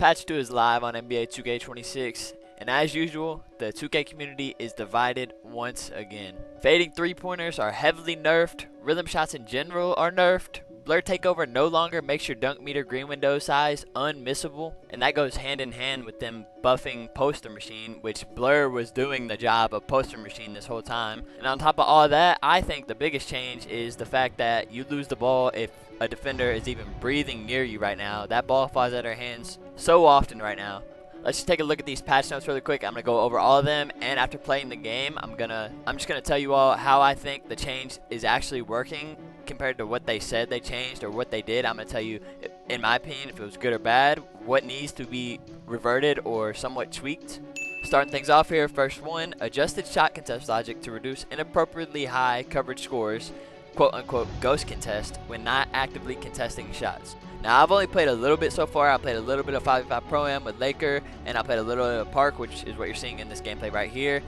Patch 2 is live on NBA 2K26, and as usual, the 2K community is divided once again. Fading three-pointers are heavily nerfed, rhythm shots in general are nerfed, blur takeover no longer makes your dunk meter green window size unmissable, and that goes hand in hand with them buffing poster machine, which blur was doing the job of poster machine this whole time. And on top of all that, I think the biggest change is the fact that you lose the ball if a defender is even breathing near you right now. That ball falls out of their hands so often right now. Let's just take a look at these patch notes really quick. I'm gonna go over all of them, and after playing the game, I'm just gonna tell you all how I think the change is actually working compared to what they said they changed or what they did. I'm gonna tell you, in my opinion, if it was good or bad, what needs to be reverted or somewhat tweaked. Starting things off here, first one, adjusted shot contest logic to reduce inappropriately high coverage scores, quote unquote ghost contest, when not actively contesting shots. Now, I've only played a little bit so far. I played a little bit of 5v5 Pro-Am with Laker, and I played a little bit of Park, which is what you're seeing in this gameplay right here.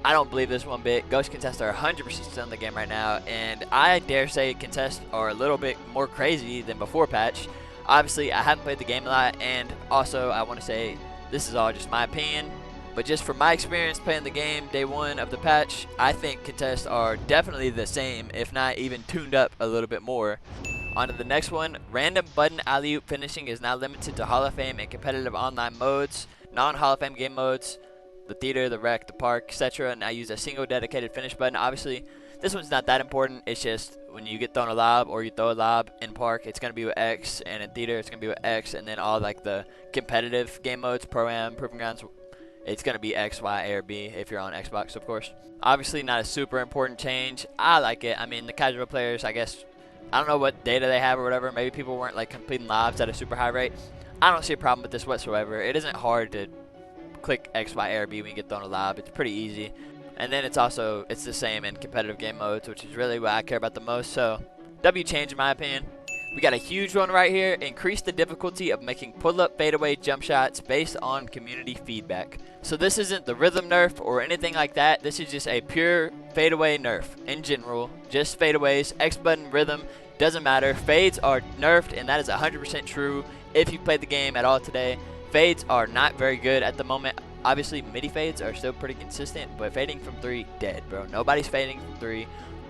I don't believe this one bit. Ghost contests are 100% still in the game right now, and I dare say contests are a little bit more crazy than before patch. Obviously, I haven't played the game a lot, and also I want to say this is all just my opinion, but just from my experience playing the game day one of the patch, I think contests are definitely the same, if not even tuned up a little bit more. On to the next one, random button alley-oop finishing is now limited to Hall of Fame and competitive online modes. Non-Hall of Fame game modes, the theater, the rec, the park, etc. now use a single dedicated finish button. Obviously, this one's not that important. It's just when you get thrown a lob or you throw a lob in park, it's going to be with X, and in theater, it's going to be with X, and then all like the competitive game modes, Pro-Am, Proving Grounds, it's going to be X, Y, A, or B if you're on Xbox, of course. Obviously, not a super important change. I like it. I mean, the casual players, I guess, I don't know what data they have or whatever. Maybe people weren't like completing lobs at a super high rate. I don't see a problem with this whatsoever. It isn't hard to click X, Y, A, or B when you get thrown a lob. It's pretty easy. And then it's the same in competitive game modes, which is really what I care about the most. So, W change in my opinion. We got a huge one right here. Increase the difficulty of making pull-up fadeaway jump shots based on community feedback. So this isn't the rhythm nerf or anything like that. This is just a pure fadeaway nerf in general. Just fadeaways, X button, rhythm, doesn't matter. Fades are nerfed, and that is 100% true if you played the game at all today. Fades are not very good at the moment. Obviously, midi fades are still pretty consistent, but fading from 3, dead, bro. Nobody's fading from 3.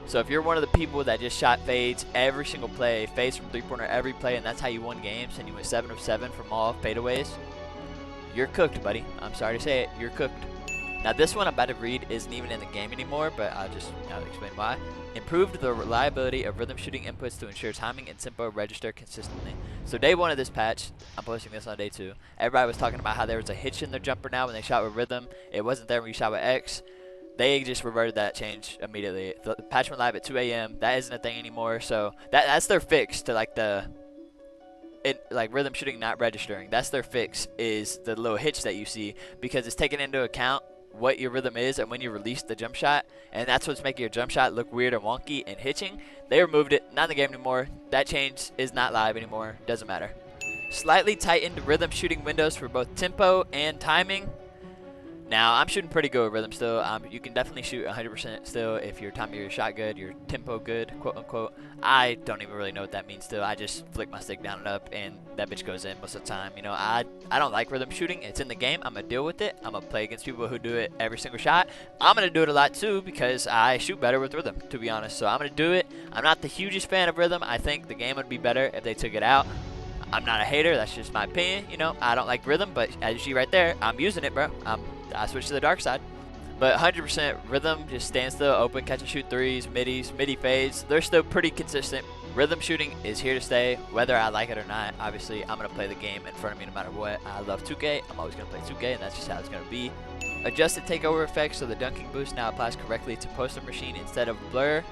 So if you're one of the people that just shot fades every single play, fades from three-pointer every play, and that's how you won games, and you went 7 of 7 from all fadeaways, you're cooked, buddy. I'm sorry to say it, you're cooked. Now this one I'm about to read isn't even in the game anymore, but I'll explain why. Improved the reliability of rhythm shooting inputs to ensure timing and tempo register consistently. So day one of this patch, I'm posting this on day 2. Everybody was talking about how there was a hitch in their jumper now when they shot with rhythm. It wasn't there when you shot with X. They just reverted that change immediately. The patch went live at 2 a.m. That isn't a thing anymore. So that's their fix to like rhythm shooting not registering. That's their fix, is the little hitch that you see, because it's taking into account what your rhythm is and when you release the jump shot, and that's what's making your jump shot look weird and wonky and hitching. They removed it, not in the game anymore. That change is not live anymore. Doesn't matter. Slightly tightened rhythm shooting windows for both tempo and timing. Now, I'm shooting pretty good with rhythm still. You can definitely shoot 100% still if your timing your shot good, your tempo good, quote unquote. I don't even really know what that means still. I just flick my stick down and up, and that bitch goes in most of the time. You know, I don't like rhythm shooting. It's in the game. I'm going to deal with it. I'm going to play against people who do it every single shot. I'm going to do it a lot too because I shoot better with rhythm, to be honest. So I'm going to do it. I'm not the hugest fan of rhythm. I think the game would be better if they took it out. I'm not a hater. That's just my opinion. You know, I don't like rhythm, but as you see right there, I'm using it, bro. I switched to the dark side. But 100% rhythm, just stand still, open, catch and shoot threes, middies, midi fades. They're still pretty consistent. Rhythm shooting is here to stay, whether I like it or not. Obviously, I'm going to play the game in front of me no matter what. I love 2K. I'm always going to play 2K, and that's just how it's going to be. Adjusted takeover effects, so the dunking boost now applies correctly to poster machine instead of blur.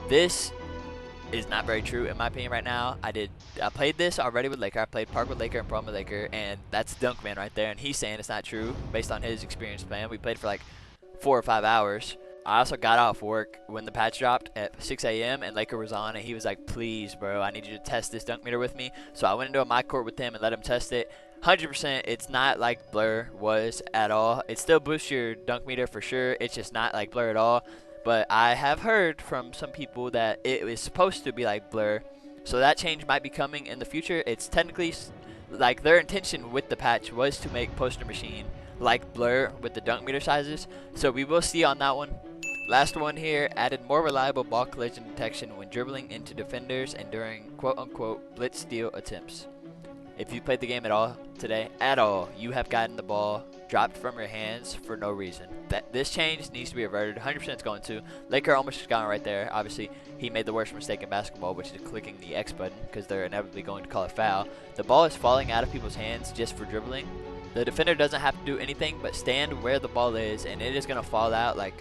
This is not very true in my opinion right now. I played this already with Laker. I played Park with Laker and Pro with Laker, and that's Dunkman right there, and he's saying it's not true based on his experience playing. We played for like 4 or 5 hours. I also got off work when the patch dropped at 6 a.m. and Laker was on, and he was like, please, bro, I need you to test this dunk meter with me. So I went into my court with him and let him test it. 100%, it's not like Blur was at all. It still boosts your dunk meter for sure. It's just not like Blur at all. But I have heard from some people that it is supposed to be like Blur. So that change might be coming in the future. It's technically Like, their intention with the patch was to make poster machine like Blur with the dunk meter sizes, so we will see on that one. Last one here, added more reliable ball collision detection when dribbling into defenders and during quote-unquote blitz steal attempts. If you played the game at all today, you have gotten the ball dropped from your hands for no reason. This change needs to be reverted. 100% it's going to. Laker almost just got it right there. Obviously, he made the worst mistake in basketball, which is clicking the X button because they're inevitably going to call a foul. The ball is falling out of people's hands just for dribbling. The defender doesn't have to do anything but stand where the ball is, and it is going to fall out like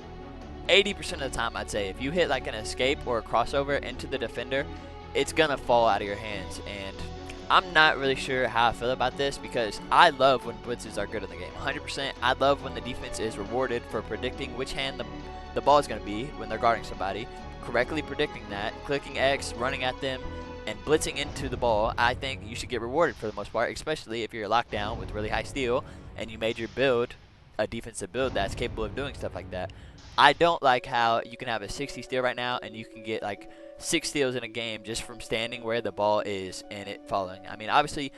80% of the time, I'd say. If you hit like an escape or a crossover into the defender, it's going to fall out of your hands. And I'm not really sure how I feel about this because I love when blitzes are good in the game. 100%. I love when the defense is rewarded for predicting which hand the ball is going to be when they're guarding somebody, correctly predicting that, clicking X, running at them, and blitzing into the ball. I think you should get rewarded for the most part, especially if you're locked down with really high steal and you made your build a defensive build that's capable of doing stuff like that. I don't like how you can have a 60 steal right now and you can get like 6 steals in a game just from standing where the ball is and it falling. I mean, obviously,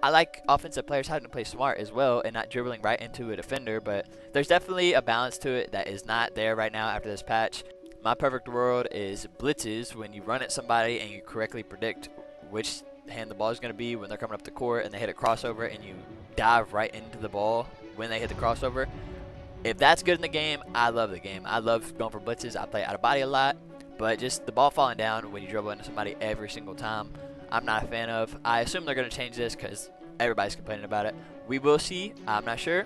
I like offensive players having to play smart as well and not dribbling right into a defender, but there's definitely a balance to it that is not there right now after this patch. My perfect world is blitzes when you run at somebody and you correctly predict which hand the ball is going to be when they're coming up the court and they hit a crossover and you dive right into the ball when they hit the crossover. If that's good in the game, I love the game. I love going for blitzes. I play out of body a lot, but just the ball falling down when you dribble into somebody every single time, I'm not a fan of. I assume they're going to change this because everybody's complaining about it. We will see. I'm not sure.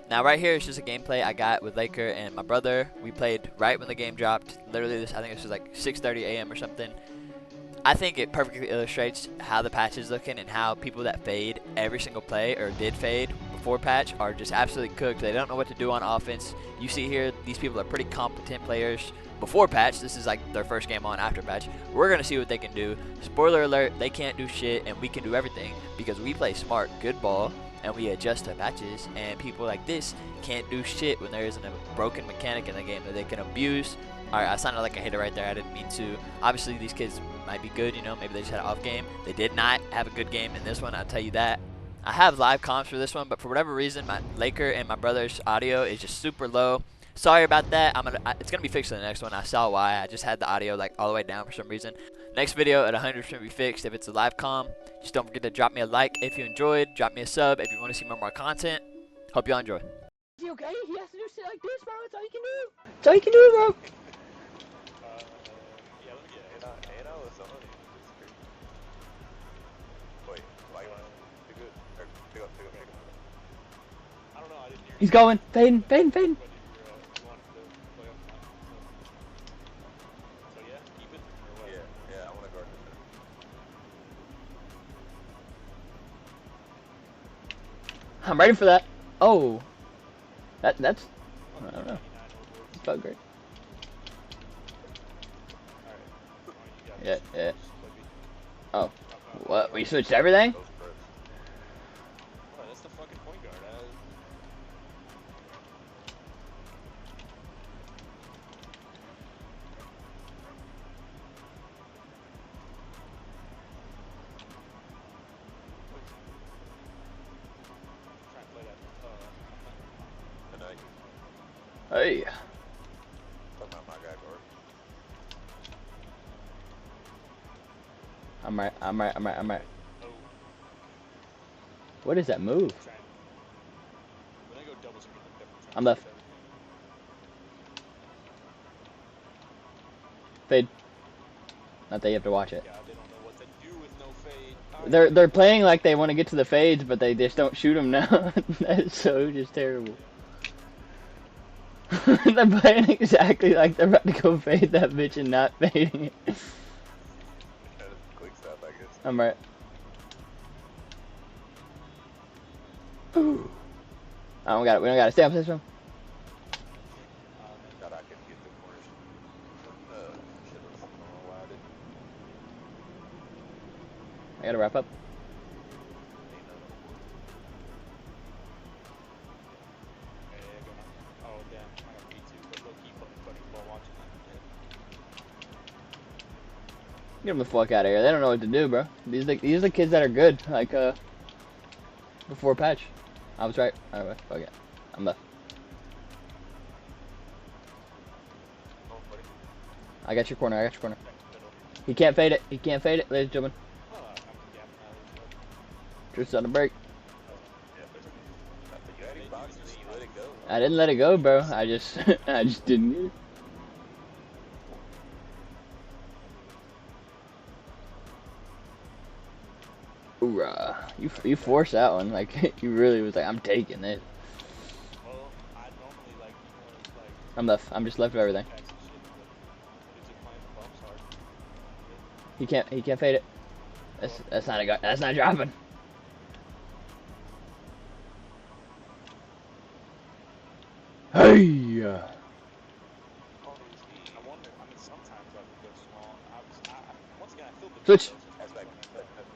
Now right here is just a gameplay I got with Laker and my brother. We played right when the game dropped. Literally, I think this was like 6:30 a.m. or something. I think it perfectly illustrates how the patch is looking and how people that fade every single play or did fade before patch are just absolutely cooked. They don't know what to do on offense. You see here, these people are pretty competent players before patch. This is like their first game on after patch. We're going to see what they can do. Spoiler alert, they can't do shit and we can do everything because we play smart, good ball, and we adjust to patches. And people like this can't do shit when there isn't a broken mechanic in the game that they can abuse. Alright, I sounded like a hater right there. I didn't mean to. Obviously, these kids might be good, you know. Maybe they just had an off game. They did not have a good game in this one, I'll tell you that. I have live comps for this one, but for whatever reason, my Laker and my brother's audio is just super low. Sorry about that. It's going to be fixed in the next one. I saw why. I just had the audio like all the way down for some reason. Next video at 100% be fixed if it's a live com. Just don't forget to drop me a like if you enjoyed. Drop me a sub if you want to see more content. Hope y'all enjoy. Is he okay? He has to do shit like this, bro. That's all you can do. That's all you can do, bro. He's going. Fading, fading, fading. I'm ready for that. Oh. That's I don't know. It felt great. Yeah. Oh. What? We switched everything? That's the fucking point guard. Hey. I'm right. What is that move? I'm left. Fade. Not that you have to watch it. They're playing like they want to get to the fades, but they just don't shoot them now. That's so just terrible. They're playing exactly like they're about to go fade that bitch and not fading it. I'm right. Ooh. We don't got to stay up this one. I gotta wrap up. Get them the fuck out of here. They don't know what to do, bro. These are the kids that are good. Like, before patch. I was right. Alright, fuck it. I'm left. I got your corner. I got your corner. He can't fade it. He can't fade it, ladies and gentlemen. Just on the break. I didn't let it go, bro. I just didn't. Hoorah. You forced that one. Like, you really was like, I'm taking it. I'm left. I'm just left of everything. He can't fade it. That's not a guy. That's not dropping. Hey! Switch!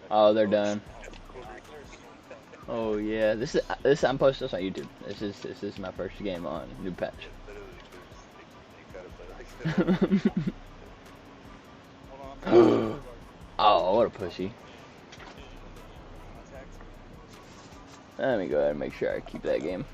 Oh, they're done. Oh yeah, this I'm posting this on YouTube. This is my first game on new patch. Oh, what a pussy. Let me go ahead and make sure I keep that game.